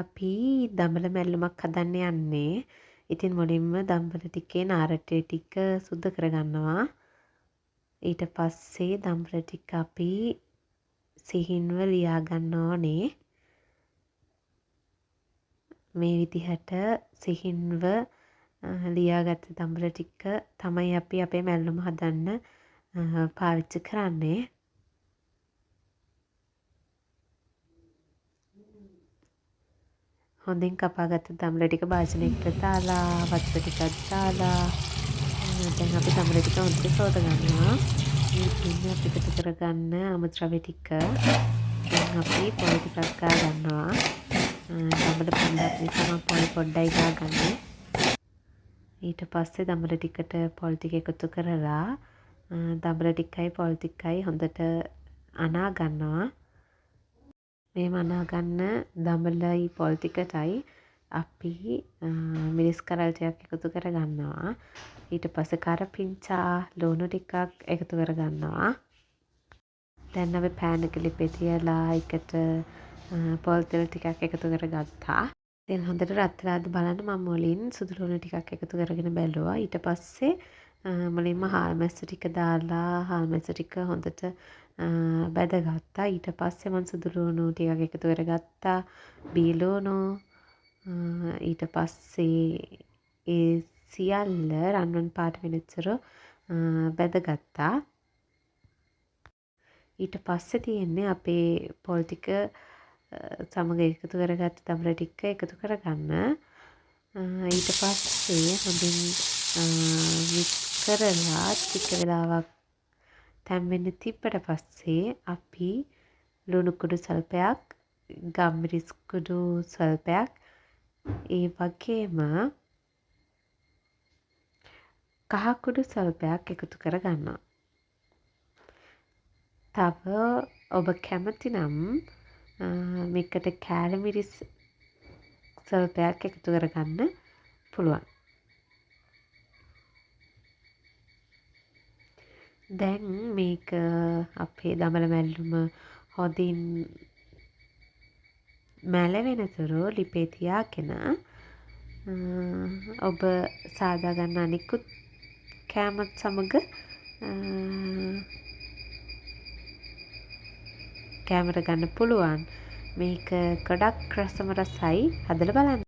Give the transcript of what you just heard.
අපි දඹල මැල්ලුමක් හදන්න යන්නේ. ඉතින් මුලින්ම දම්වල ටිකේ නාරටේ ටික සුද්ධ කරගන්නවා. ඊට පස්සේ දම්වල ටික අපි සිහින්ව ලියා ගන්න ඕනේ. මේ විදිහට සිහින්ව ලියාගත්ත දම්වල ටික තමයි අපි අපේ මැල්ලුම හදන්න පාවිච්චි කරන්නේ. හොඳින් කපාගත්ත දම්වල ටික භාජනයකට දාලා වතුර ටිකක් දාලා දැන් අපි දම්වල ටික හොඳට සෝද ගන්නවා. ඉතින් අපි එකතු කරගන්න අමුද්‍රව්‍ය ටික දැන් අපි පොල් ටිකක් ගා ගන්නවා. දම්වල පොඩ්ඩක් නිසා මම පොල් පොඩ්ඩයි ගාගන්නේ. ඊට පස්සේ දම්වල ටිකට පොල් ටික එකතු කරලා දම්වල ටිකයි පොල් ටිකයි හොඳට අනා ගන්නවා. මේ මනා ගන්න දඹලයි පොල් ටිකටයි අපි මිරිස් කරල් ටිකක් එකතු කරගන්නවා. ඊට පස්සේ කරපිංචා ලුණු ටිකක් එකතු කරගන්නවා. දැන් අපි පෑන් එක ලිපේ තියලා ඒකට පොල් තෙල් ටිකක් එකතු කරගත්තා. තෙල් හොඳට රත් වෙලාද බලන්න මම මුලින් සුදු ලුණු ටිකක් එකතු කරගෙන බැලුවා. ඊට පස්සේ මුලින්ම හාල් මැස්ස ටික දාලා හාල් මැස්ස ටික හොඳට බැදගත්තා. ඊට පස්සේ මම සුදු ලුණු ටිකක් එකතු කරගත්තා. බීලුණු ඊට පස්සේ ඒ සියල්ල රන්වන් පාට වෙනතුරු බැදගත්තා. ඊට පස්සේ තියෙන්නේ අපේ පොල් ටික සමග එකතු කරගත්ත දඹල ටික එකතු කරගන්න. ඊට පස්සේ හොඳින් මික්ස් කරලා ටික වෙලාවක් තැන් වෙන්න තිබ්බට පස්සේ අපි ලුණු කුඩු සල්පයක්, ගම්මිරිස් කුඩු සල්පයක්, ඒ වගේම කහ කුඩු සල්පයක් එකතු කරගන්නවා. තව ඔබ කැමති නම් මේකට කෑලමිරිස් සල්පයක් එකතු කරගන්න පුළුවන්. දැන් මේක අපේ දඹල මැල්ලුම හොඳින් මැලවෙනතුරු ලිපේ තියාගෙන ඔබ සාදා ගන්න අනිකුත් කෑමත් සමග කෑමට ගන්න පුළුවන්. මේක ගොඩක් රසම රසයි. හදලා බලන්න.